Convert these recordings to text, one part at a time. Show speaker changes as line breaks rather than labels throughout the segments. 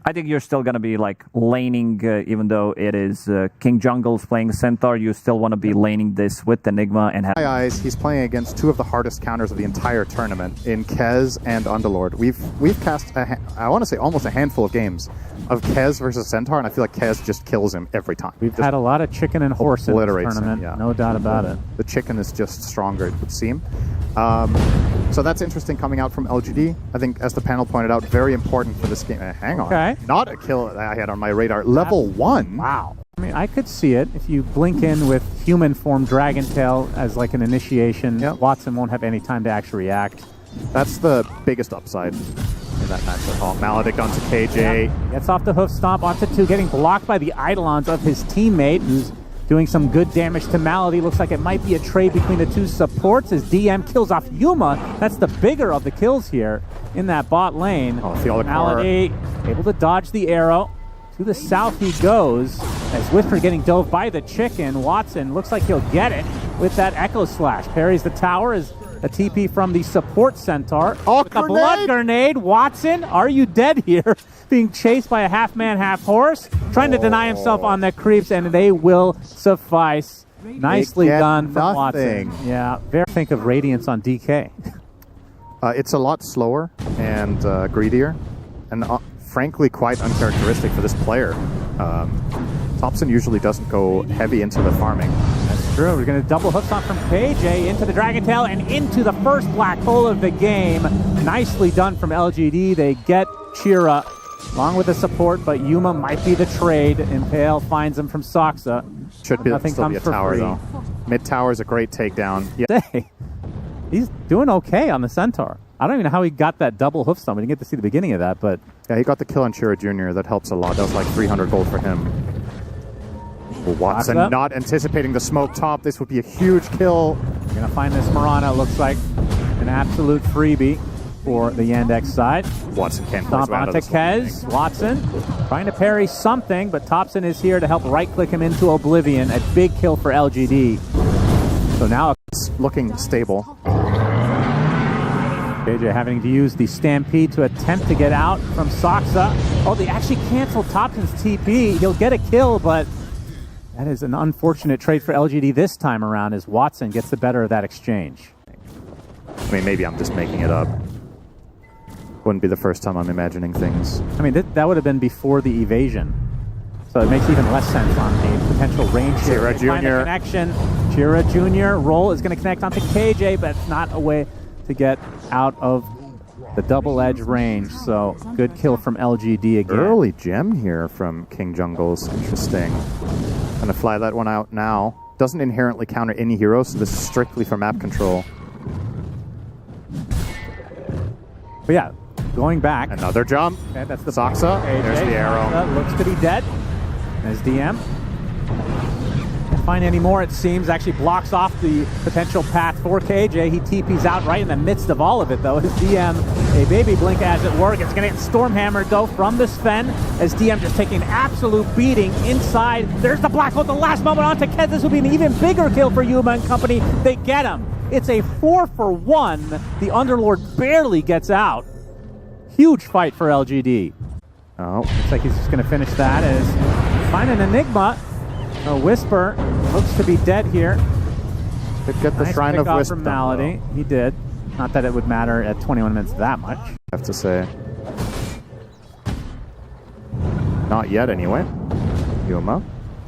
I think you're still going to be like laning, even though it is King Jungle's playing Centaur, you still want to be laning this with Enigma and have...
In my eyes, he's playing against two of the hardest counters of the entire tournament in Kez and Underlord. We've cast, I want to say, almost a handful of games of Kez versus Centaur, and I feel like Kez just kills him every time.
We've had a lot of chicken and horse in this tournament,
him,
no doubt about it.
The chicken is just stronger, it would seem. So that's interesting coming out from LGD. I think, as the panel pointed out, very important for this game. Hang on.
Okay.
Not a kill that I had on my radar. Level 1.
Wow. I mean, I could see it. If you blink in with human form Dragon Tail as like an initiation, Watson won't have any time to actually react.
That's the biggest upside in that match at all. Maledict onto KJ.
Gets off the hoof stomp onto 2, getting blocked by the Eidolons of his teammate, who's doing some good damage to Malady. Looks like it might be a trade between the two supports as DM kills off Yuma. That's the bigger of the kills here in that bot lane.
Oh,
Malady able to dodge the arrow. To the south he goes as Whisper getting dove by the chicken. Watson looks like he'll get it with that Echo Slash. Parries the tower as a TP from the support Centaur.
Oh,
with a blood grenade. Watson, are you dead here? Being chased by a half-man, half-horse. Trying to deny himself on the creeps, and they will suffice. Nicely done from Watson. Yeah, think of Radiance on DK.
It's a lot slower and greedier, and frankly quite uncharacteristic for this player. Topson usually doesn't go heavy into the farming.
That's true. We're going to double hooks on from KJ into the Dragon Tail and into the first black hole of the game. Nicely done from LGD. They get Chira along with the support, but Yuma might be the trade. Impale finds him from Soxa.
Should be still be a tower though. Mid tower is a great takedown.
Yeah. He's doing okay on the Centaur. I don't even know how he got that double hoof stomp. We didn't get to see the beginning of that, but
yeah, he got the kill on Chira Jr. That helps a lot. That was like 300 gold for him. Watson not anticipating the smoke top. This would be a huge kill.
We're going to find this Mirana. Looks like an absolute freebie for the Yandex side.
Watson can't
stomp onto Kez. Watson trying to parry something, but Topson is here to help right-click him into Oblivion. A big kill for LGD. So now
it's looking stable.
KJ having to use the Stampede to attempt to get out from Soxa. Oh, they actually canceled Topson's TP. He'll get a kill, but that is an unfortunate trade for LGD this time around as Watson gets the better of that exchange.
I mean, maybe I'm just making it up. Wouldn't be the first time I'm imagining things.
I mean, that would have been before the evasion. So it makes even less sense on a potential range here.
Chira Jr.
Connection. Chira Jr. roll is going to connect onto KJ, but it's not a way to get out of the double edge range. So good kill from LGD again.
Early gem here from King Jungles. Interesting. Gonna fly that one out now. Doesn't inherently counter any heroes, so this is strictly for map control.
But yeah, going back.
Another jump.
Okay, that's the
Soxa. There's the arrow.
Looks to be dead. As DM. Can't find any more, it seems. Actually blocks off the potential path for KJ. He TP's out right in the midst of all of it, though. His DM, a baby blink as it work. It's going to get Stormhammer, though, from the Sven. As DM just taking an absolute beating inside. There's the black hole at the last moment onto Kez. This will be an even bigger kill for Yuma and company. They get him. It's a 4-for-1. The Underlord barely gets out. Huge fight for LGD. Oh, looks like he's just going to finish that as find an Enigma. A Whisper looks to be dead here.
Could get the Shrine of Wisdom
from Malady. He did. Not that it would matter at 21 minutes that much.
I have to say. Not yet, anyway. Yuma.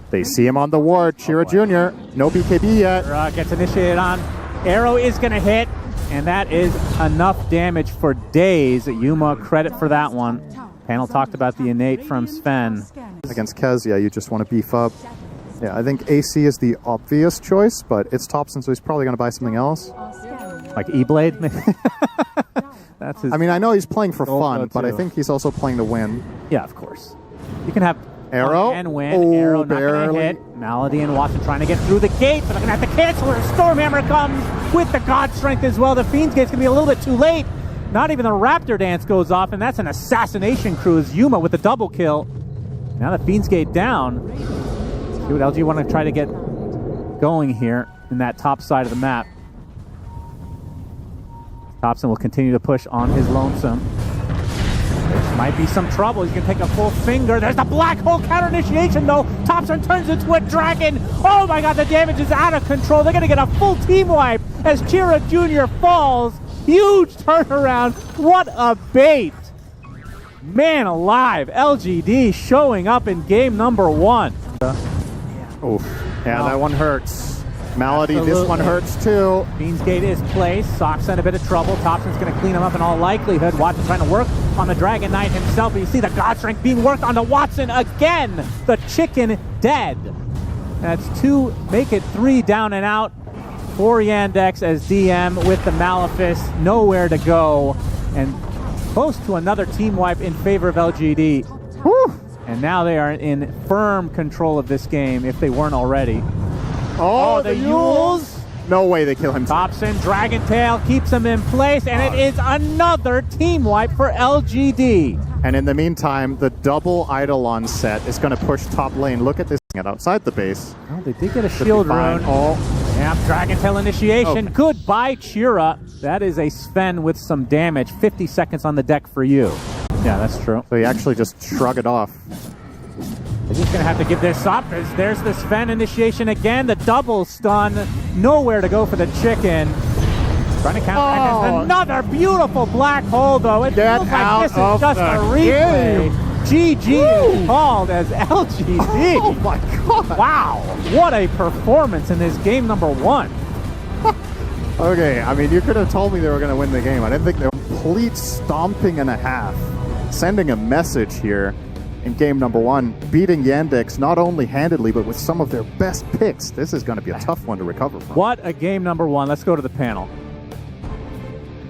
They see him on the ward. Chira Jr. No BKB yet.
Gets initiated on. Arrow is going to hit, and that is enough damage for days. Yuma, credit for that one. Panel talked about the innate from Sven.
Against Kez, yeah, you just want to beef up. Yeah, I think AC is the obvious choice, but it's Topson, so he's probably going to buy something else.
Like E-Blade? That's his.
I mean, I know he's playing for fun, but I think he's also playing to win.
Yeah, of course. You can have
arrow
and win. Oh, arrow not going to hit. Malady and Watson trying to get through the gate, but they're going to have to cancel it. Stormhammer comes with the God Strength as well. The Fiend's Gate's going to be a little bit too late. Not even the Raptor dance goes off, and that's an assassination cruise. Yuma with the double kill. Now the Fiend's Gate down. See what LG want to try to get going here in that top side of the map. Topson will continue to push on his lonesome. Might be some trouble. He's going to take a full finger. There's the black hole counter initiation, though. Thompson turns into a dragon. Oh my god, the damage is out of control. They're going to get a full team wipe as Chira Jr. falls. Huge turnaround. What a bait. Man alive. LGD showing up in game number 1.
Oh, yeah, that one hurts. Malady,
Absolutely.
this one hurts too.
Beansgate is placed. Sox in a bit of trouble. Thompson's going to clean him up in all likelihood. Watson trying to work on the Dragon Knight himself. But you see the God Strength being worked onto Watson again. The chicken dead. That's 2, make it 3 down and out for YANDEX as DM with the Malefice. Nowhere to go. And close to another team wipe in favor of LGD.
Whew.
And now they are in firm control of this game, if they weren't already.
Oh,
the Yules.
No way they kill him.
Thompson, Dragon Tail keeps him in place, and it is another team wipe for LGD.
And in the meantime, the double Eidolon set is going to push top lane. Look at this thing outside the base.
Well, they did get a shield rune.
Oh,
Yeah, Dragon Tail initiation.
Okay.
Goodbye, Chira. That is a Sven with some damage. 50 seconds on the deck for you. Yeah, that's true.
so he actually just shrug it off.
They're just going to have to give this up. There's the Sven initiation again. The double stun. Nowhere to go for the chicken. Trying to counter another beautiful black hole, though. It
Get
feels
out
like this is
of
just
the
a replay.
game.
GG is called as LGD.
Oh my god.
Wow. What a performance in this game number 1.
Okay, I mean, you could have told me they were going to win the game. I didn't think they were complete stomping and a half. Sending a message here in game number 1, beating YANDEX not only handedly, but with some of their best picks. This is going to be a tough one to recover from.
What a game number 1. Let's go to the panel.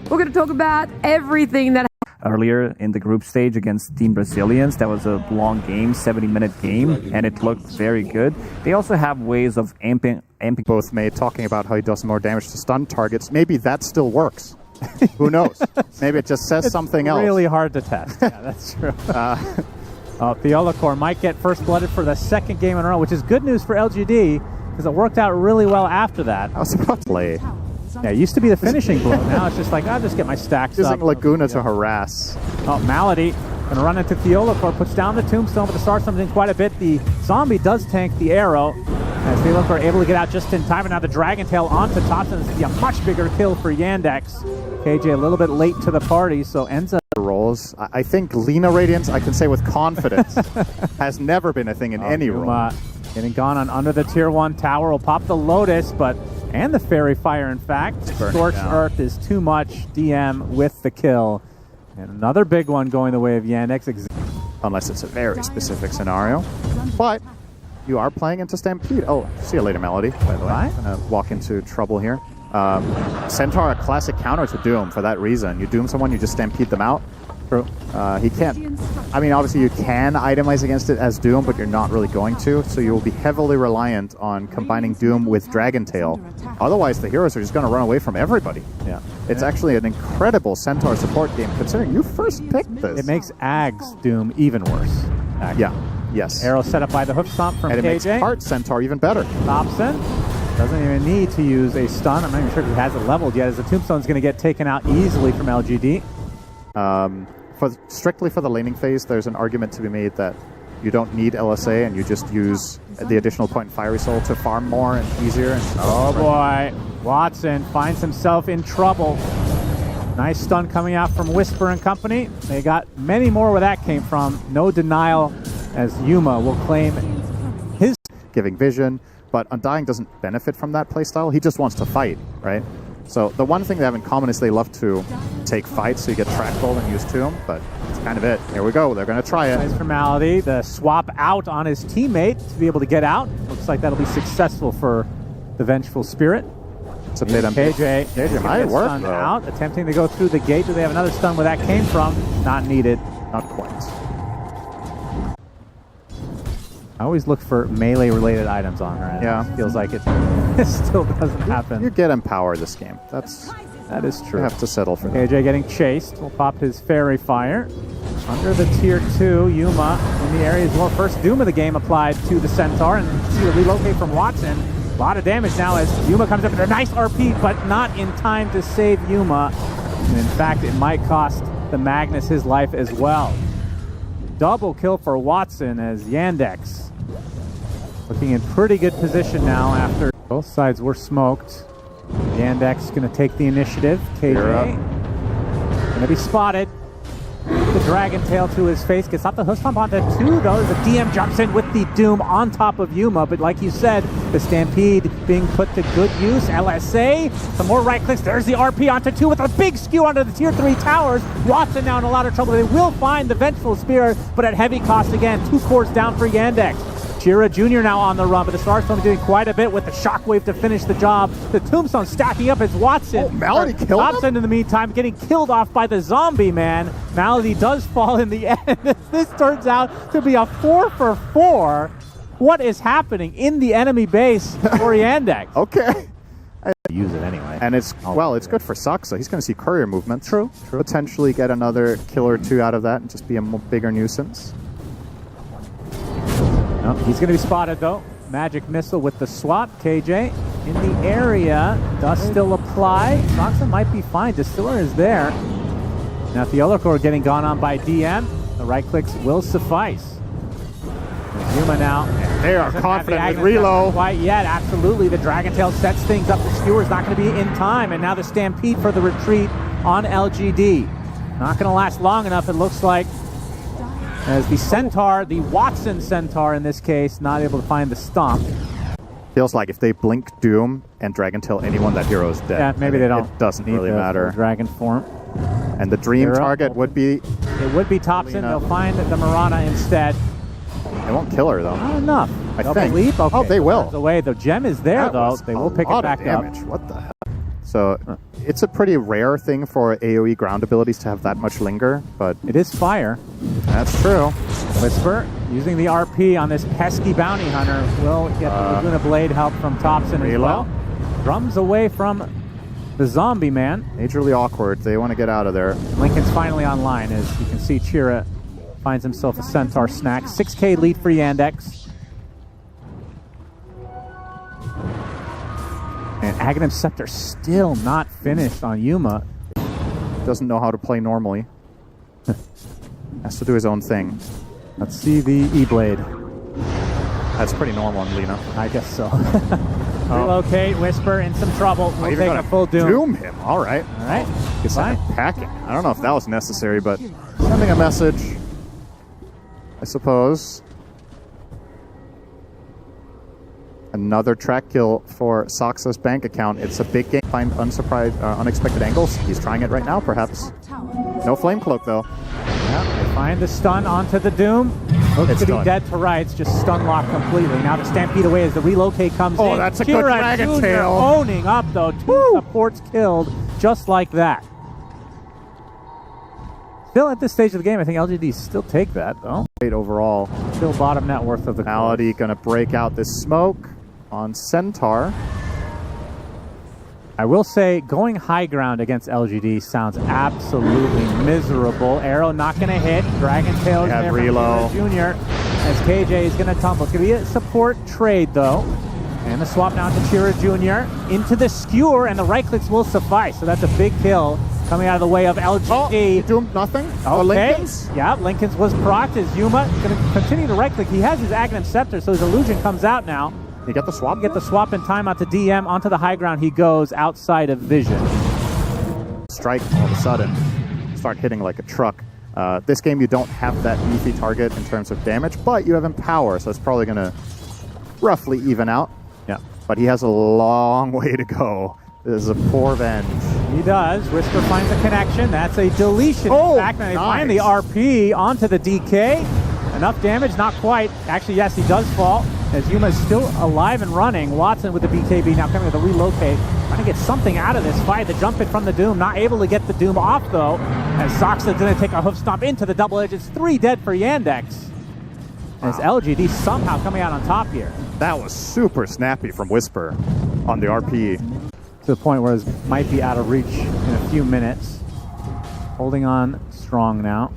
We're going to talk about everything that
Earlier in the group stage against Team Brazilians, that was a long game, 70-minute game, and it looked very good. They also have ways of amping
Both made talking about how he does more damage to stun targets. Maybe that still works. Who knows? Maybe it just says something else.
Really hard to test. Yeah, that's true. Theolacor might get first blooded for the second game in a row, which is good news for LGD because it worked out really well after that.
I was about to play.
Yeah, it used to be the finishing blow. Now it's just like, I'll just get my stacks up.
Using Laguna to harass.
Oh, Malady going to run into Theolacor, puts down the tombstone, but the star comes in quite a bit. The zombie does tank the arrow as Theolacor able to get out just in time. And now the Dragon Tail onto Thompson. This is a much bigger kill for YANDEX. KJ a little bit late to the party, so ends up.
Roles. I think Lena Radiance, I can say with confidence, has never been a thing in any role.
Getting gone on under the tier 1 tower. Will pop the Lotus, and the Fairy Fire, in fact. Scorched Earth is too much. DM with the kill. And another big one going the way of YANDEX.
Unless it's a very specific scenario. But you are playing into Stampede. Oh, see you later, Melody, by the way. I'm going to walk into trouble here. Centaur, a classic counter to Doom for that reason. You Doom someone, you just Stampede them out. True. He can't. I mean, obviously you can itemize against it as Doom, but you're not really going to. So you will be heavily reliant on combining Doom with Dragon Tail. Otherwise, the heroes are just going to run away from everybody.
Yeah.
It's actually an incredible Centaur support game, considering you first picked this.
It makes Ag's Doom even worse.
Yeah. Yes.
Arrow set up by the hoof stomp from
and it
KJ.
makes Heart Centaur even better.
Thompson doesn't even need to use a stun. I'm not even sure if he has it leveled yet, as the tombstone's going to get taken out easily from LGD.
Strictly for the laning phase, there's an argument to be made that you don't need LSA and you just use the additional point in Fiery Soul to farm more and easier. And
oh boy, Watson finds himself in trouble. Nice stun coming out from Whisper and company. They got many more where that came from. No denial as Yuma will claim his
giving vision, but Undying doesn't benefit from that playstyle. He just wants to fight, right? So the one thing they have in common is they love to take fights, so you get trackball and use Tomb, but that's kind of it. Here we go. They're going to try it.
Nice formality. The swap out on his teammate to be able to get out. Looks like that'll be successful for the Vengeful Spirit.
It's a bit
KJ
might work,
out, attempting to go through the gate. Do they have another stun where that came from? Not needed.
Not quite.
I always look for melee-related items on her.
Yeah.
It feels like it still doesn't happen.
You get Empower this game. That
is true.
You have to settle for that.
KJ getting chased. Will pop his Fairy Fire. Under the tier 2, Yuma in the area is more first Doom of the game applied to the Centaur. And see the relocate from Watson. A lot of damage now as Yuma comes up with a nice RP, but not in time to save Yuma. And in fact, it might cost the Magnus his life as well. Double kill for Watson as YANDEX looking in pretty good position now after both sides were smoked. YANDEX going to take the initiative. KJ going to be spotted. The Dragon Tail to his face, gets off the hoof stomp onto 2 though. The DM jumps in with the Doom on top of Yuma, but like you said, the Stampede being put to good use. LSA, some more right clicks. There's the RP onto 2 with a big skew onto the tier 3 towers. Watson now in a lot of trouble. They will find the Vengeful Spear, but at heavy cost again. 2 cores down for YANDEX. Chira Jr. now on the run, but the SUNSfan doing quite a bit with the Shockwave to finish the job. The Tombstone stacking up as Watson.
Oh, Malady killed
Thompson in the meantime getting killed off by the zombie man. Malady does fall in the end. This turns out to be a 4 for 4. What is happening in the enemy base for YANDEX?
Okay.
Use it anyway.
And it's, well, it's good for Saksa. He's going to see courier movement. True. Potentially get another kill or 2 out of that and just be a bigger nuisance.
Oh, he's going to be spotted, though. Magic Missile with the swap. KJ in the area. Does still apply. Saksa might be fine. Distiller is there. Now, Theolokor getting gone on by DM. The right clicks will suffice. Yuma now.
They are confident with reload.
Quite yet. Absolutely. The Dragon Tail sets things up. The Skewer's not going to be in time. And now the Stampede for the retreat on LGD. Not going to last long enough, it looks like. As the Centaur, the Watson Centaur in this case, not able to find the stomp.
Feels like if they blink Doom and Dragon Tail anyone, that hero is dead.
Yeah, maybe they don't.
It doesn't really matter.
Dragon form.
And the dream target would be...
It would be Thompson. They'll find the Marana instead.
They won't kill her, though.
Not enough.
I think.
Leap? Okay.
Oh, they will.
The way the gem is there, though. They will pick it back up.
What the hell? So it's a pretty rare thing for AoE ground abilities to have that much linger, but...
It is fire.
That's true.
Whisper, using the RP on this pesky bounty hunter, will get the Laguna Blade help from Thompson as well. Drums away from the zombie man.
Majorly awkward. They want to get out of there.
Lincoln's finally online, as you can see Chira finds himself a Centaur snack. 6k lead for YANDEX. And Aghanim Scepter still not finished on Yuma.
Doesn't know how to play normally. Has to do his own thing.
Let's see the E-Blade.
That's pretty normal on Lina.
I guess so. Relocate, Whisper in some trouble. We'll take a full Doom.
Doom him. All right.
All right. Goodbye.
Packing. I don't know if that was necessary, but sending a message, I suppose. Another track kill for Saksa's bank account. It's a big game. Find unexpected angles. He's trying it right now, perhaps. No Flame Cloak, though.
Yeah, they find the stun onto the Doom. Looks to be dead to rights, just stun locked completely. Now the Stampede away as the relocate comes in.
Oh, that's a good Dragon Tail.
Owning up, though. 2 supports killed just like that. Still at this stage of the game, I think LGD still take that, though.
Great overall.
Still bottom net worth of the
Malady going to break out this smoke on Centaur.
I will say, going high ground against LGD sounds absolutely miserable. Arrow not going to hit. Dragon Tail there from Chira Jr. as KJ is going to tumble. It's going to be a support trade, though. And the swap now to Chira Jr. into the skewer, and the right clicks will suffice. So that's a big kill coming out of the way of LGD.
Oh, he doomed nothing?
Okay.
Lincoln's?
Yeah, Lincoln's was procced as Yuma going to continue to right click. He has his Aghanim Scepter, so his illusion comes out now.
You get the swap?
Get the swap in time out to DM. Onto the high ground he goes, outside of vision.
Strike all of a sudden. Start hitting like a truck. This game you don't have that beefy target in terms of damage, but you have Empower, so it's probably going to roughly even out.
Yeah.
But he has a long way to go. This is a poor Venge.
He does. Whisper finds a connection. That's a deletion.
Oh,
in fact, and they find the RP onto the DK. Enough damage? Not quite. Actually, yes, he does fall. As Yuma is still alive and running. Watson with the BKB now coming with a relocate. Trying to get something out of this fight. The jump in from the Doom. Not able to get the Doom off, though. As Saksa's going to take a hoof stomp into the double edge. It's 3 dead for YANDEX. As LGD somehow coming out on top here.
That was super snappy from Whisper on the RP.
To the point where it might be out of reach in a few minutes. Holding on strong now.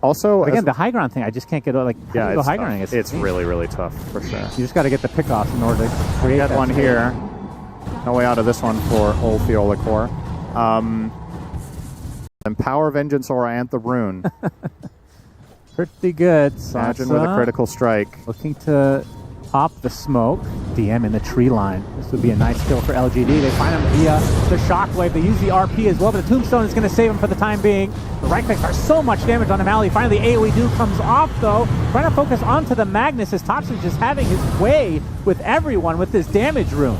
Also,
again, the high ground thing, I just can't get like
it's
high grounding.
It's really, really tough for sure.
You just got to get the pickoffs in order to create
that one here. No way out of this one for old Theolokor. And Power Vengeance Orient the Rune.
Pretty good.
Imagine with a critical strike.
Looking to pop the smoke. DM in the tree line. This would be a nice kill for LGD. They find him via the shockwave. They use the RP as well, but the tombstone is going to save him for the time being. The right clicks are so much damage on Malady. Finally, the AoE Doom comes off, though. Trying to focus onto the Magnus as Thompson just having his way with everyone with this damage rune.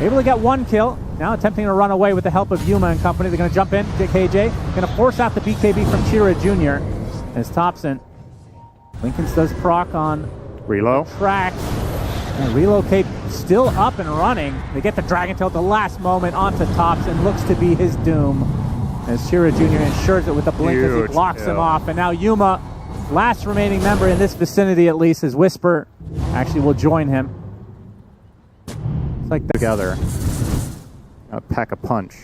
Able to get one kill. Now attempting to run away with the help of Yuma and company. They're going to jump in to KJ. Going to force out the BKB from Chira Jr. as Thompson. Lincolns does proc on
Reload.
track. And Relocate still up and running. They get the Dragon Tail at the last moment onto Thompson. Looks to be his doom. As Chira Jr. ensures it with a blink as he blocks him off. And now Yuma, last remaining member in this vicinity at least, as Whisper actually will join him. It's like
together. Pack a punch.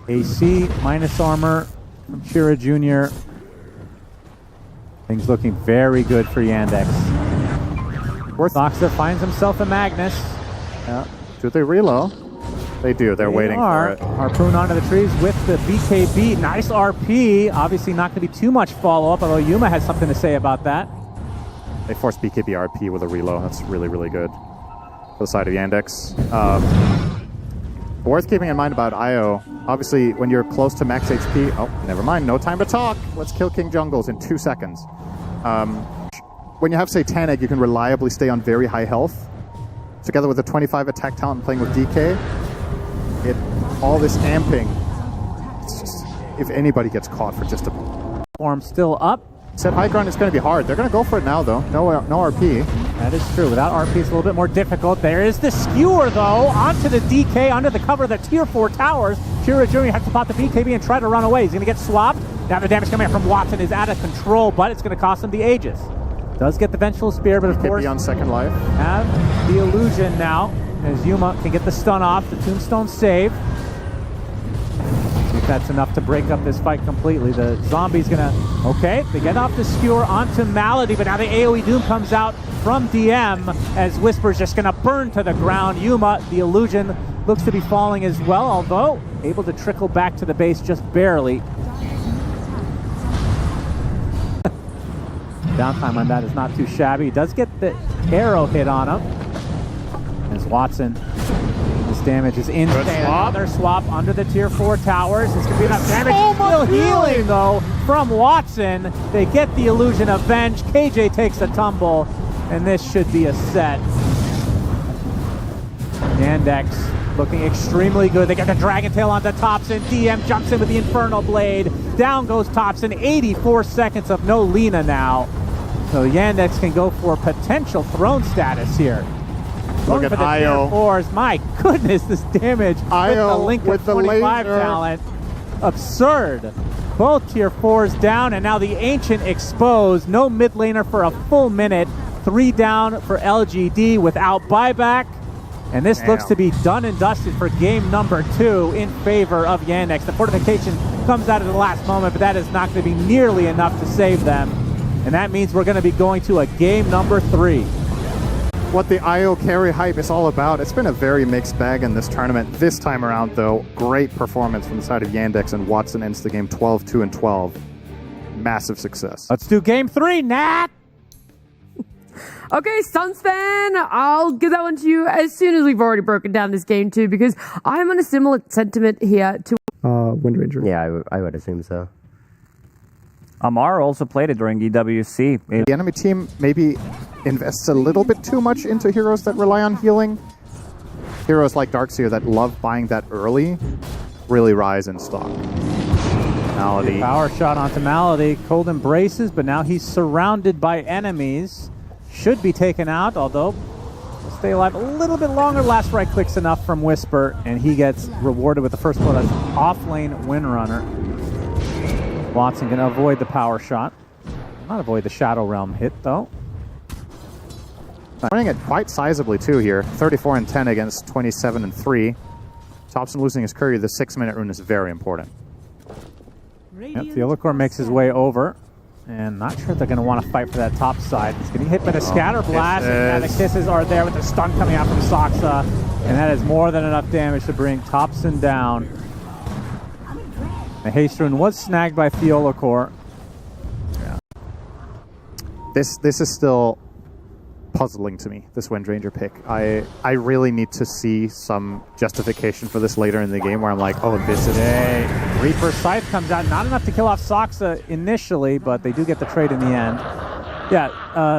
AC minus armor from Chira Jr. Things looking very good for Yandex. Soxa finds himself a Magnus.
Yeah. Do they reload? They do. They're waiting for it.
Harpoon onto the trees with the BKB. Nice RP. Obviously not going to be too much follow-up, although Yuma has something to say about that.
They force BKB RP with a reload. That's really, really good for the side of Yandex. Worth keeping in mind about IO, obviously when you're close to max HP, oh, never mind, no time to talk. Let's kill King Jungles in 2 seconds. When you have Satanic, you can reliably stay on very high health. Together with the 25 attack talent playing with DK, all this amping, it's just, if anybody gets caught for just a...
Form still up.
Said high ground is going to be hard. They're going to go for it now, though. No RP.
That is true. Without RP, it's a little bit more difficult. There is the skewer, though, onto the DK, under the cover of the Tier 4 towers. Chira Jr. has to pop the BKB and try to run away. He's going to get swapped. Now the damage coming in from Watson is out of control, but it's going to cost him the Aegis. Does get the Vengeful Spear, but of course...
on second life.
Have the illusion now, as Yuma can get the stun off. The Tombstone save. See if that's enough to break up this fight completely. The zombie's gonna... Okay, they get off the skewer onto Malady, but now the AoE Doom comes out from DM as Whisper's just gonna burn to the ground. Yuma, the illusion, looks to be falling as well, although able to trickle back to the base just barely. Downtime on that is not too shabby. He does get the arrow hit on him. As Watson, this damage is insane. Another swap under the Tier 4 towers. This could be enough damage. Still healing, though, from Watson. They get the illusion of Venge. KJ takes a tumble, and this should be a set. Yandex looking extremely good. They get the Dragon Tail onto Thompson. DM jumps in with the Infernal Blade. Down goes Thompson. 84 seconds of no Lina now. So Yandex can go for potential throne status here.
Look at IO.
My goodness, this damage
IO
with the 25 talent. Absurd. Both Tier 4s down, and now the Ancient exposed. No mid laner for a full minute. 3 down for LGD without buyback. And this looks to be done and dusted for game number 2 in favor of Yandex. The fortification comes out at the last moment, but that is not going to be nearly enough to save them. And that means we're going to be going to a game number 3.
What the IO carry hype is all about. It's been a very mixed bag in this tournament. This time around, though, great performance from the side of Yandex, and Watson ends the game 12-2-12. Massive success.
Let's do game 3, Nat!
Okay, SUNSfan, I'll give that one to you as soon as we've already broken down this game too, because I'm on a similar sentiment here to
Wind Ranger.
Yeah, I would assume so.
Amar also played it during EWC.
The enemy team maybe invests a little bit too much into heroes that rely on healing. Heroes like Darkseer that love buying that early really rise in stock.
Malady. Power shot onto Malady. Cold embraces, but now he's surrounded by enemies. Should be taken out, although stay alive a little bit longer. Last right click's enough from Whisper, and he gets rewarded with the first blow. That's off-lane Windrunner. Watson can avoid the power shot. Not avoid the Shadow Realm hit, though.
Winning it quite sizably, too, here. 34-10 against 27-3. Thompson losing his courier. The 6-minute rune is very important.
Yep, Theolicor makes his way over. And not sure they're going to want to fight for that top side. He's getting hit by the Scatter Blast, and the kisses are there with the stun coming out from Soxa. And that is more than enough damage to bring Thompson down. The haste rune was snagged by Theolacor.
Yeah. This is still puzzling to me, this Wind Ranger pick. I really need to see some justification for this later in the game where I'm like, oh, this is...
Reaper Scythe comes out. Not enough to kill off Soxa initially, but they do get the trade in the end. Yeah,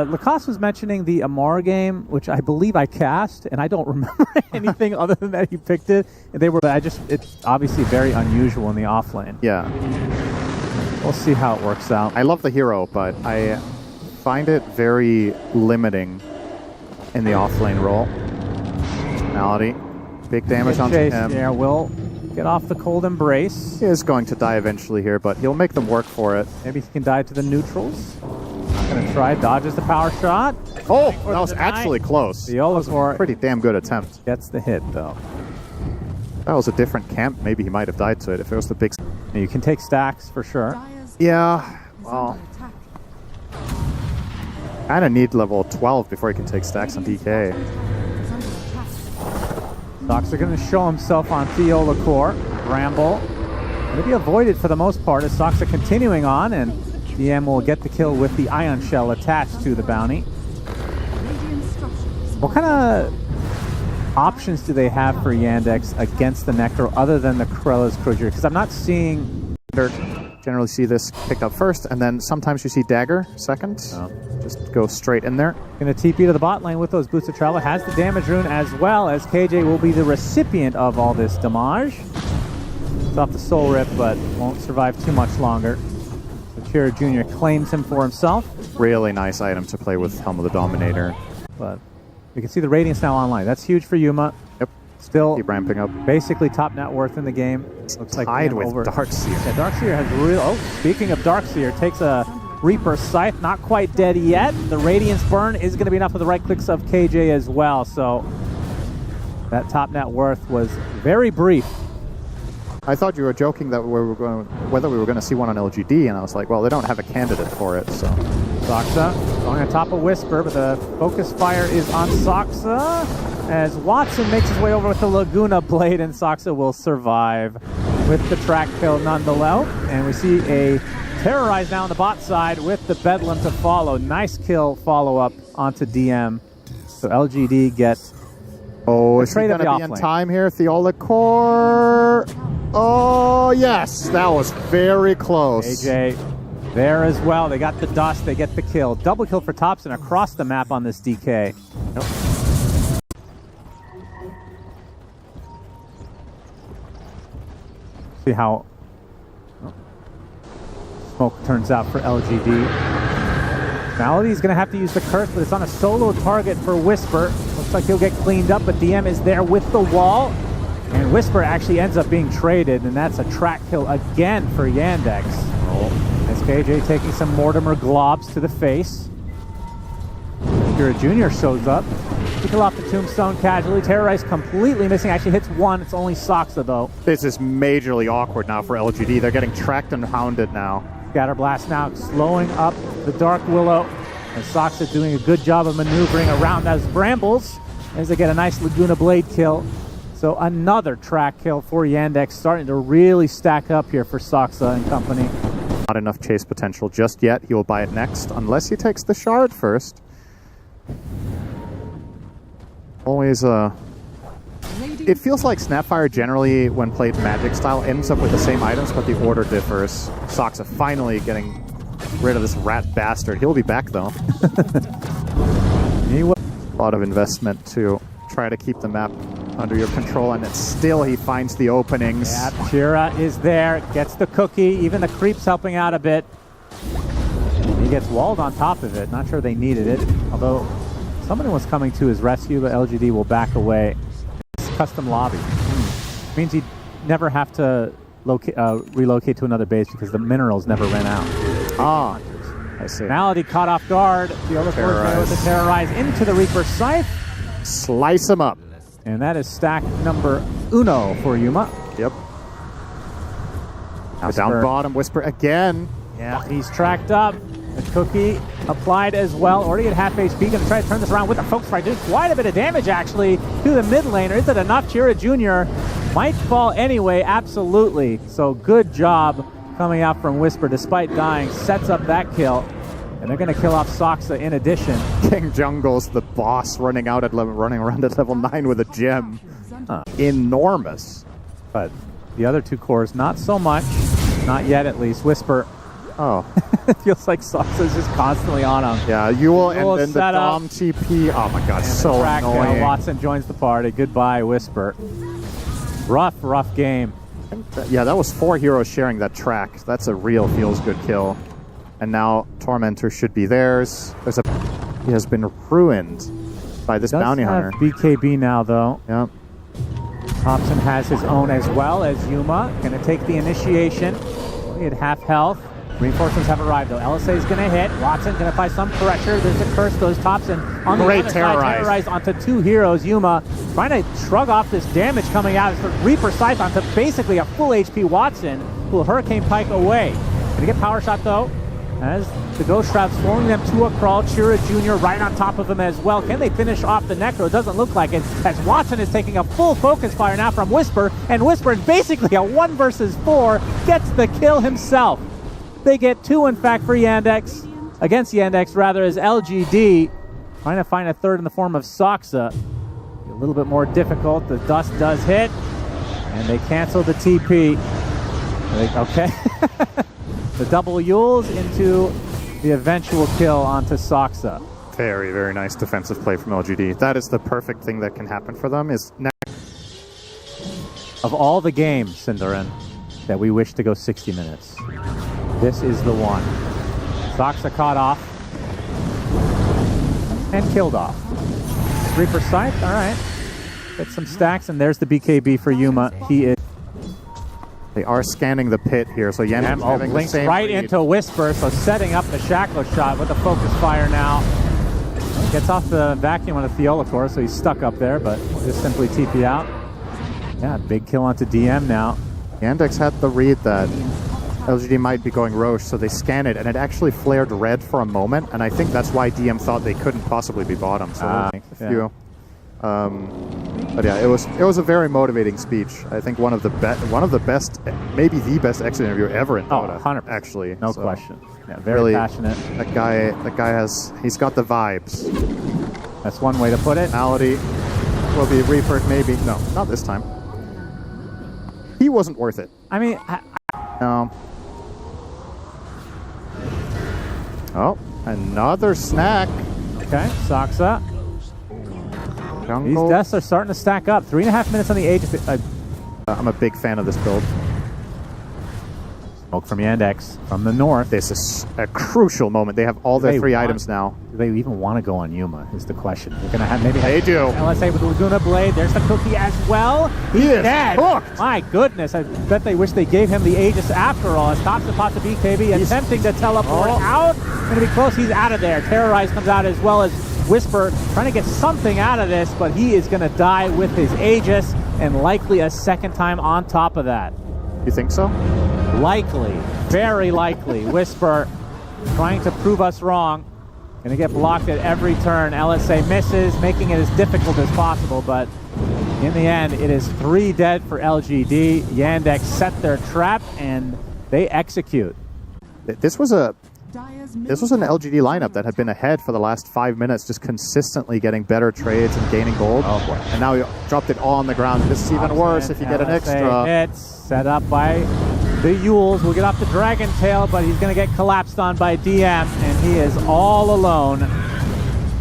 Lacoste was mentioning the Amar game, which I believe I cast, and I don't remember anything other than that he picked it. And it's obviously very unusual in the offlane.
Yeah.
We'll see how it works out.
I love the hero, but I find it very limiting in the offlane role. Malady, big damage onto him.
Yeah, will get off the cold embrace.
He is going to die eventually here, but he'll make them work for it.
Maybe he can die to the neutrals. Not gonna try. Dodges the power shot.
Oh, that was actually close.
Theolacor
pretty damn good attempt.
Gets the hit though.
If that was a different camp, maybe he might have died to it. If it was the big...
You can take stacks for sure.
Yeah, well... kind of need level 12 before he can take stacks on DK.
Soxa going to show himself on Theolacor. Bramble going to be avoided for the most part as Soxa continuing on, and DM will get the kill with the Ion Shell attached to the bounty. What kind of options do they have for Yandex against the Necro other than the Krella's Cruiser? Because I'm not seeing...
Generally see this picked up first, and then sometimes you see Dagger second. Just go straight in there.
Going to TP to the bot lane with those boots of travel. Has the damage rune as well, as KJ will be the recipient of all this damage. It's off the soul rip, but won't survive too much longer. So Chira Jr. claims him for himself.
Really nice item to play with Helm of the Dominator.
But you can see the Radiance now online. That's huge for Yuma.
Yep.
Still
keep ramping up.
Basically top net worth in the game.
Looks like tied with Darkseer.
Yeah, Darkseer has real... Oh, speaking of Darkseer, takes a Reaper Scythe. Not quite dead yet. The Radiance burn is going to be enough for the right clicks of KJ as well. So that top net worth was very brief.
I thought you were joking that whether we were going to see one on LGD, and I was like, well, they don't have a candidate for it, so...
Soxa going on top of Whisper, but the focus fire is on Soxa as Watson makes his way over with the Laguna Blade, and Soxa will survive with the track kill nonetheless. And we see a Terrorize now on the bot side with the Bedlam to follow. Nice kill follow-up onto DM. So LGD gets...
Oh, is he going to be in time here? Theolacor... Oh, yes! That was very close.
AJ there as well. They got the dust. They get the kill. Double kill for Thompson across the map on this DK.
Nope.
See how smoke turns out for LGD. Malady's going to have to use the curse, but it's on a solo target for Whisper. Looks like he'll get cleaned up, but DM is there with the wall. And Whisper actually ends up being traded, and that's a track kill again for Yandex. As KJ taking some Mortimer globs to the face. Chira Jr. shows up. Kill off the tombstone casually. Terrorize completely missing. Actually hits one. It's only Soxa though.
This is majorly awkward now for LGD. They're getting tracked and hounded now.
Scatterblast now slowing up the Dark Willow. And Soxa doing a good job of maneuvering around those brambles as they get a nice Laguna Blade kill. So another track kill for Yandex, starting to really stack up here for Soxa and company.
Not enough chase potential just yet. He will buy it next, unless he takes the shard first. Always, it feels like Snapfire generally, when played Magic style, ends up with the same items, but the order differs. Soxa finally getting rid of this rat bastard. He'll be back, though. A lot of investment to try to keep the map under your control, and it's still he finds the openings.
Yeah, Chira is there, gets the cookie, even the creep's helping out a bit. He gets walled on top of it. Not sure they needed it, although somebody was coming to his rescue, but LGD will back away. It's custom lobby. Means he'd never have to relocate to another base because the minerals never ran out.
Ah, I see.
Malady caught off guard. The other force with the Terrorize into the Reaper Scythe.
Slice him up.
And that is stack number uno for Yuma.
Yep. Down bottom, Whisper again.
Yeah, he's tracked up. The cookie applied as well. Already at half HP. Going to try to turn this around with the focus fire. Did quite a bit of damage, actually, to the mid laner. Is it enough? Chira Jr. Might fall anyway, absolutely. So good job coming out from Whisper despite dying. Sets up that kill. And they're going to kill off Soxa in addition.
King Jungle's the boss running around at level 9 with a gem. Enormous.
But the other two cores, not so much. Not yet, at least. Whisper.
Oh.
It feels like Soxa's just constantly on him.
Yeah, Yule and then the Dom TP. Oh my god, so annoying.
Watson joins the party. Goodbye, Whisper. Rough game.
Yeah, that was 4 heroes sharing that track. That's a real feels-good kill. And now Tormentor should be theirs. He has been ruined by this bounty hunter.
BKB now, though.
Yep.
Thompson has his own as well as Yuma. Going to take the initiation. He had half health. Reinforcements have arrived, though. LSA is going to hit. Watson going to apply some pressure. There's a curse. Goes Thompson on the other side. Terrorized onto 2 heroes. Yuma trying to shrug off this damage coming out. It's the Reaper Scythe onto basically a full HP Watson, who will Hurricane Pike away. Going to get Power Shot, though, as the Ghost Trap slowing them to a crawl. Chira Jr. right on top of him as well. Can they finish off the Necro? Doesn't look like it, as Watson is taking a full focus fire now from Whisper, and Whisper in basically a 1 versus 4 gets the kill himself. They get 2, in fact, for YANDEX, against YANDEX, rather, as LGD trying to find a third in the form of Soxa. A little bit more difficult. The dust does hit, and they cancel the TP. Okay. The double Yules into the eventual kill onto Soxa.
Very, very nice defensive play from LGD. That is the perfect thing that can happen for them. Is
of all the games, syndereN, that we wish to go 60 minutes, this is the one. Soxa caught off and killed off. Reaper Scythe, all right. Get some stacks, and there's the BKB for Yuma. He is.
They are scanning the pit here, so YANDEX having the same
right
lead.
into Whisper, so setting up the Shackle shot with a focus fire now. Gets off the vacuum on a Theolator, so he's stuck up there, but just simply TP out. Yeah, big kill onto DM now.
YANDEX had the read that LGD might be going Roche, so they scan it, and it actually flared red for a moment, and I think that's why DM thought they couldn't possibly be bottom. So but yeah, it was a very motivating speech. I think one of the best, maybe the best exit interview ever in Dota.
100%.
Actually,
no question. Yeah, very passionate.
That guy he's got the vibes.
That's one way to put it.
Malady will be Reaper, maybe. No, not this time. He wasn't worth it.
I mean,
no. Oh, another snack.
Okay, Soxa.
Jungle.
These deaths are starting to stack up. 3.5 minutes on the Aegis.
I'm a big fan of this build.
Smoke from YANDEX from the north.
This is a crucial moment. They have all their 3 items now.
Do they even want to go on Yuma is the question. They're going to have maybe.
They do.
LSA with the Laguna Blade. There's the cookie as well.
He is
dead.
hooked.
My goodness. I bet they wish they gave him the Aegis after all. As Thompson pops the BKB, attempting to teleport out. Going to be close. He's out of there. Terrorize comes out as well as Whisper trying to get something out of this, but he is going to die with his Aegis, and likely a second time on top of that.
You think so?
Likely. Very likely. Whisper trying to prove us wrong. Going to get blocked at every turn. LSA misses, making it as difficult as possible, but in the end, it is 3 dead for LGD. YANDEX set their trap, and they execute.
This was an LGD lineup that had been ahead for the last 5 minutes, just consistently getting better trades and gaining gold.
Oh boy.
And now you dropped it all on the ground. This is even worse if you get an extra.
Hits set up by the Yules. Will get off the Dragon Tail, but he's going to get collapsed on by DM, and he is all alone.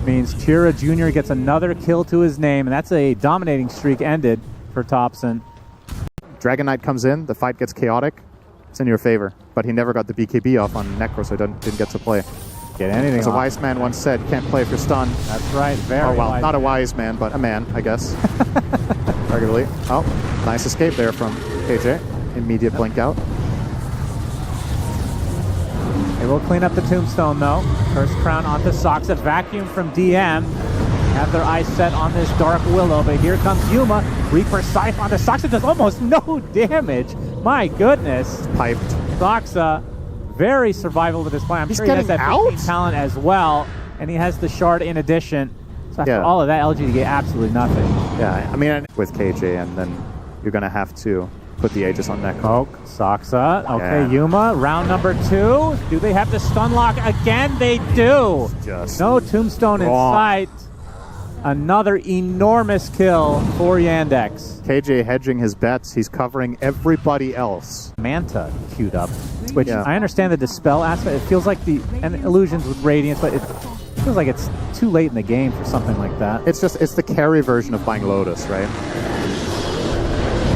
Means Chira Jr. gets another kill to his name, and that's a dominating streak ended for Thompson.
Dragon Knight comes in, the fight gets chaotic. It's in your favor, but he never got the BKB off on Necro, so he didn't get to play.
Get anything
As a wise man once said, you can't play if you're stunned.
That's right, very
well,
wise.
Not a wise man, but a man, I guess. Arguably. Oh, nice escape there from KJ. Immediate blink out.
They will clean up the tombstone, though. First crown onto Soxa. Vacuum from DM. Have their eyes set on this Dark Willow, but here comes Yuma. Reaper Scythe onto Soxa. Does almost no damage. My goodness.
Piped.
Soxa, very survival with this play. I'm sure he has that 15 talent as well, and he has the shard in addition. So after all of that, LGD get absolutely nothing.
Yeah, I mean, with KJ, and then you're going to have to put the Aegis on Necro.
Poke, Soxa. Okay,
Yeah.
Yuma, round number 2. Do they have the stun lock again? They do.
Just
No tombstone in
wrong.
sight. Another enormous kill for Yandex.
KJ hedging his bets. He's covering everybody else.
Manta queued up, which
Yeah.
I understand the dispel aspect. It feels like and illusions with radiance, but it feels like it's too late in the game for something like that.
It's the carry version of buying Lotus, right?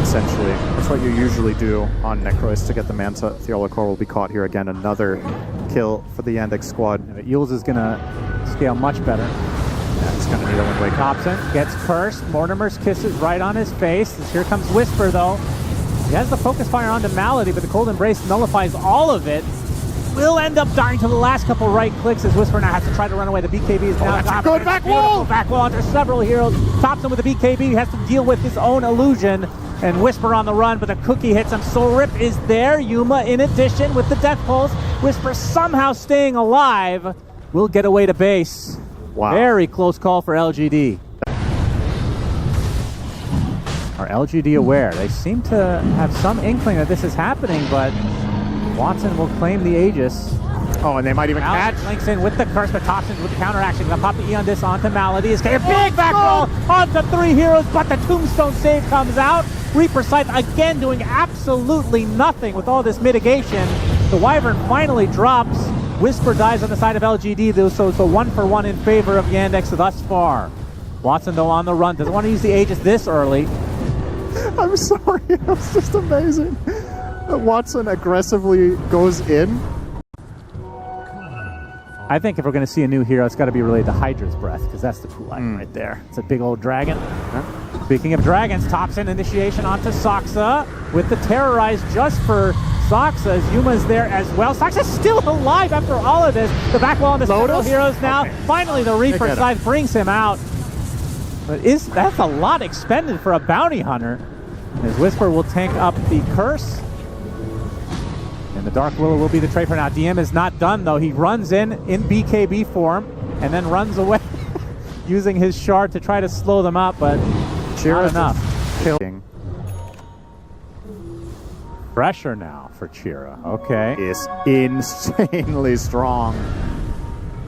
Essentially, that's what you usually do on Necrois to get the Manta. Theolacor will be caught here again. Another kill for the Yandex squad.
But Yules is gonna scale much better.
Yeah, he's going to need a win wake up.
Thompson gets cursed. Mortimer's kisses right on his face. Here comes Whisper, though. He has the focus fire onto Malady, but the Cold Embrace nullifies all of it. Will end up dying to the last couple right clicks as Whisper now has to try to run away. The BKB is now
that's a good back wall!
Back wall under several heroes. Thompson with the BKB has to deal with his own illusion. And Whisper on the run, but the cookie hits him. Soul Rip is there. Yuma in addition with the Death Pulse. Whisper somehow staying alive. Will get away to base.
Wow.
Very close call for LGD. Are LGD aware? They seem to have some inkling that this is happening, but Watson will claim the Aegis.
Oh, and they might even catch.
Links in with the curse, but Thompson's with the counteraction. Gonna pop the Eon Disc onto Malady. It's a big back roll onto 3 heroes, but the Tombstone save comes out. Reaper Scythe again doing absolutely nothing with all this mitigation. The Wyvern finally drops. Whisper dies on the side of LGD, though, so it's a 1-for-1 in favor of Yandex thus far. Watson, though, on the run. Doesn't want to use the Aegis this early.
I'm sorry. It was just amazing. Watson aggressively goes in.
I think if we're going to see a new hero, it's got to be related to Hydra's Breath, because that's the cool item right there. It's a big old dragon. Speaking of dragons, Thompson initiation onto Soxa with the Terrorize just for Soxa, as Yuma's there as well. Soxa's still alive after all of this. The back wall on the several heroes now.
Okay.
Finally, the Reaper side brings him out. But that's a lot expended for a bounty hunter. As Whisper will tank up the curse. And the Dark Willow will be the trade for now. DM is not done, though. He runs in BKB form and then runs away using his shard to try to slow them up, but not enough.
Killing
Pressure now for Chira. Okay.
is insanely strong.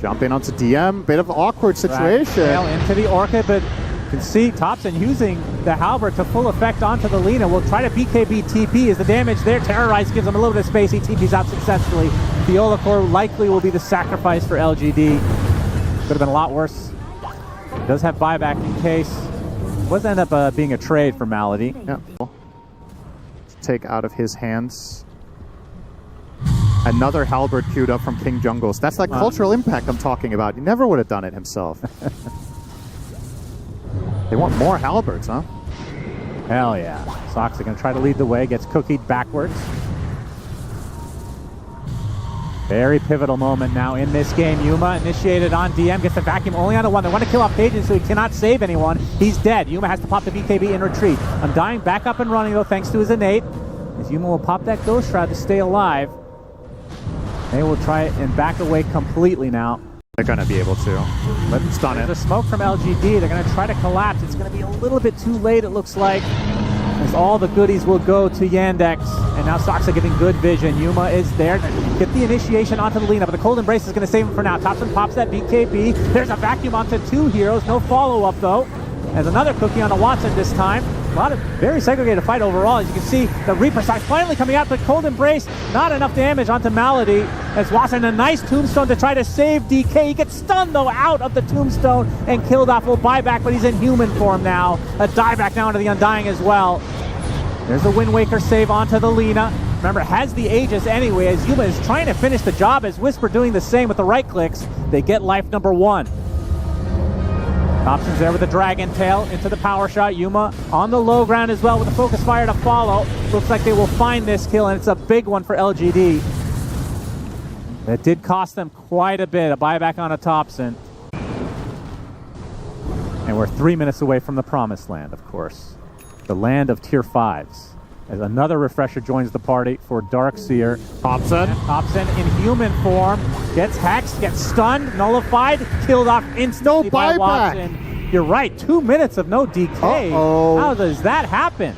Jump in onto DM. Bit of awkward situation.
Sail into the Orchid, but you can see Thompson using the Halberd to full effect onto the Lina. Will try to BKB TP. Is the damage there? Terrorize gives him a little bit of space. He TPs out successfully. Theolacor likely will be the sacrifice for LGD. Could have been a lot worse. Does have buyback in case. Was end up being a trade for Malady.
Yeah. Take out of his hands. Another halberd queued up from King Jungles. That's that cultural impact I'm talking about. He never would have done it himself. They want more halberds, huh?
Hell yeah. Soxa going to try to lead the way. Gets cookied backwards. Very pivotal moment now in this game. Yuma initiated on DM. Gets the vacuum only onto 1. They want to kill off Cajun, so he cannot save anyone. He's dead. Yuma has to pop the BKB in retreat. Undying back up and running, though, thanks to his innate. As Yuma will pop that Ghost Shroud to stay alive. They will try and back away completely now.
They're going to be able to. Let's stun it.
The smoke from LGD. They're going to try to collapse. It's going to be a little bit too late, it looks like, as all the goodies will go to Yandex. And now Soxa getting good vision. Yuma is there. Get the initiation onto the Lina, but the Cold Embrace is going to save him for now. Thompson pops that BKB. There's a vacuum onto 2 heroes. No follow-up, though. As another cookie onto Watson this time. A lot of very segregated fight overall. As you can see, the Reaper side finally coming out, but Cold Embrace, not enough damage onto Malady. As Watson, a nice tombstone to try to save DK. He gets stunned, though, out of the tombstone and killed off. Will buyback, but he's in human form now. A dieback now into the Undying as well. There's a Wind Waker save onto the Lina. Remember, has the Aegis anyway, as Yuma is trying to finish the job, as Whisper doing the same with the right clicks. They get life number 1. Thompson's there with the Dragon Tail into the power shot. Yuma on the low ground as well with the focus fire to follow. Looks like they will find this kill, and it's a big one for LGD. That did cost them quite a bit. A buyback on a Thompson. And we're 3 minutes away from the promised land, of course. The land of tier 5s. As another refresher joins the party for Darkseer. Thompson in human form. Gets hexed, gets stunned, nullified, killed off instantly by Watson. You're right, 2 minutes of no DK.
Uh-oh.
How does that happen?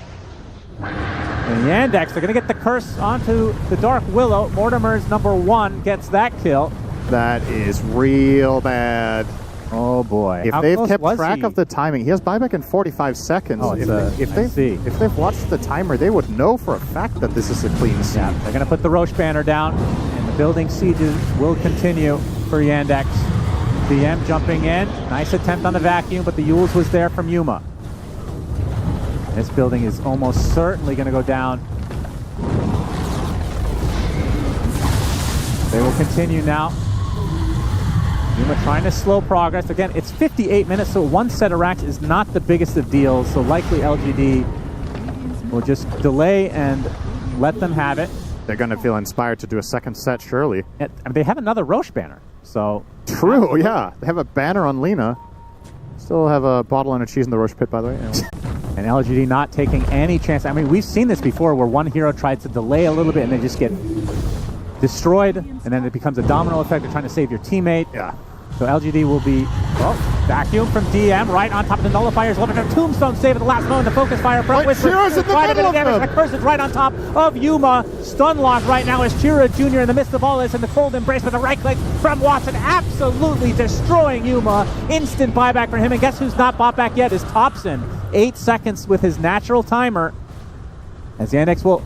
And YANDEX, they're going to get the curse onto the Dark Willow. Mortimer's #1 gets that kill.
That is real bad.
Oh boy.
If they've kept track of the timing, he has buyback in 45 seconds.
Oh,
if they've watched the timer, they would know for a fact that this is a clean sweep.
Yeah, they're going to put the Roche banner down, and the building sieges will continue for YANDEX. DM jumping in. Nice attempt on the vacuum, but the Yules was there from Yuma. This building is almost certainly going to go down. They will continue now. Yuma trying to slow progress. Again, it's 58 minutes, so one set of racks is not the biggest of deals, so likely LGD will just delay and let them have it.
They're going to feel inspired to do a second set, surely.
I mean, they have another Roche banner, so...
True, yeah. They have a banner on Lina. Still have a bottle and a cheese in the Roche pit, by the way. Anyway.
And LGD not taking any chance. I mean, we've seen this before where one hero tried to delay a little bit and they just get destroyed, and then it becomes a domino effect. They're trying to save your teammate.
Yeah.
So LGD will be, well, vacuum from DM right on top of the nullifiers. Looking for Tombstone save at the last moment. The focus fire from Whisper.
Chira's in the middle of them.
The curse is right on top of Yuma. Stunlock right now is Chira Jr. in the midst of all this, and the cold embrace with a right click from Watson. Absolutely destroying Yuma. Instant buyback for him, and guess who's not bought back yet is Thompson. 8 seconds with his natural timer. As YANDEX will...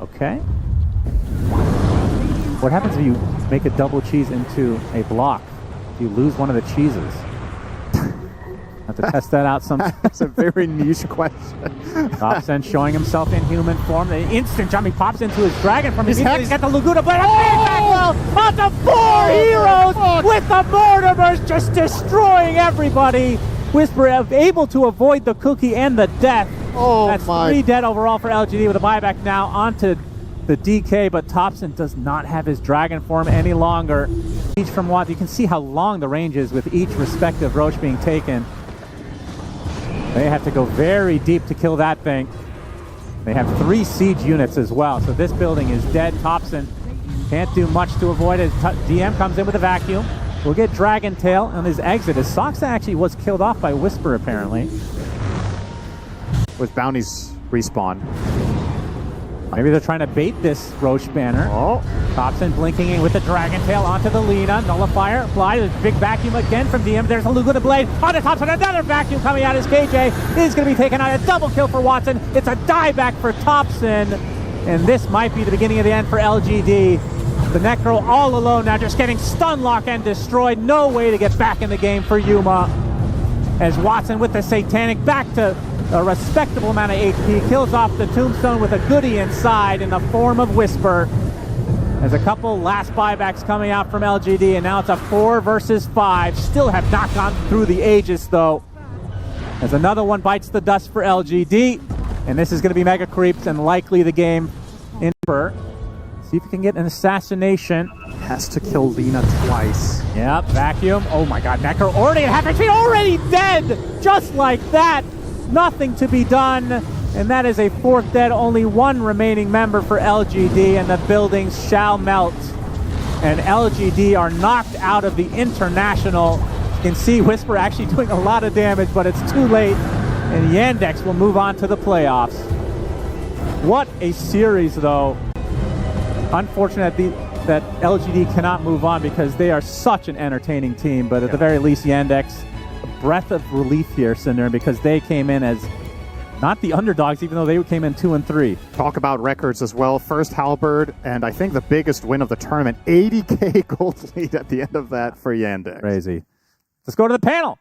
Okay. What happens if you make a double cheese into a block? You lose one of the cheeses. Have to test that out sometime.
That's a very niche question.
Thompson showing himself in human form. The instant jump, he pops into his dragon from his
hex.
He's got the Laguna Blade. Onto 4 heroes with the Mortimers just destroying everybody. Whisper able to avoid the cookie and the death.
Oh,
that's
my.
3 dead overall for LGD with a buyback now onto the DK, but Thompson does not have his dragon form any longer. Each from Watt, you can see how long the range is with each respective Roche being taken. They have to go very deep to kill that thing. They have 3 siege units as well, so this building is dead. Thompson can't do much to avoid it. DM comes in with a vacuum. We'll get Dragon Tail on his exit, as Soxa actually was killed off by Whisper, apparently.
With Bounty's respawn.
Maybe they're trying to bait this Roche banner.
Oh.
Thompson blinking in with the Dragon Tail onto the Lina. Nullifier applied. There's a big vacuum again from DM. There's a Laguna Blade onto Thompson. Another vacuum coming out as KJ is going to be taken out. A double kill for Watson. It's a dieback for Thompson. And this might be the beginning of the end for LGD. The Necro all alone now, just getting stun lock and destroyed. No way to get back in the game for Yuma. As Watson with the Satanic back to a respectable amount of HP, kills off the Tombstone with a goodie inside in the form of Whisper. There's a couple last buybacks coming out from LGD, and now it's a 4 versus 5. Still have not gone through the Aegis, though. As another one bites the dust for LGD, and this is going to be Mega Creeps and likely the game in Burr. See if we can get an assassination.
Has to kill Lina twice.
Yep, vacuum. Oh my god, Necro already at half HP, already dead! Just like that. Nothing to be done. And that is a 4th dead, only 1 remaining member for LGD, and the buildings shall melt. And LGD are knocked out of the International. You can see Whisper actually doing a lot of damage, but it's too late. And YANDEX will move on to the playoffs. What a series, though. Unfortunate that LGD cannot move on because they are such an entertaining team, but at the very least, YANDEX, a breath of relief here, syndereN, because they came in as not the underdogs, even though they came in 2-3.
Talk about records as well. First Halberd, and I think the biggest win of the tournament, 80k gold lead at the end of that for YANDEX.
Crazy. Let's go to the panel.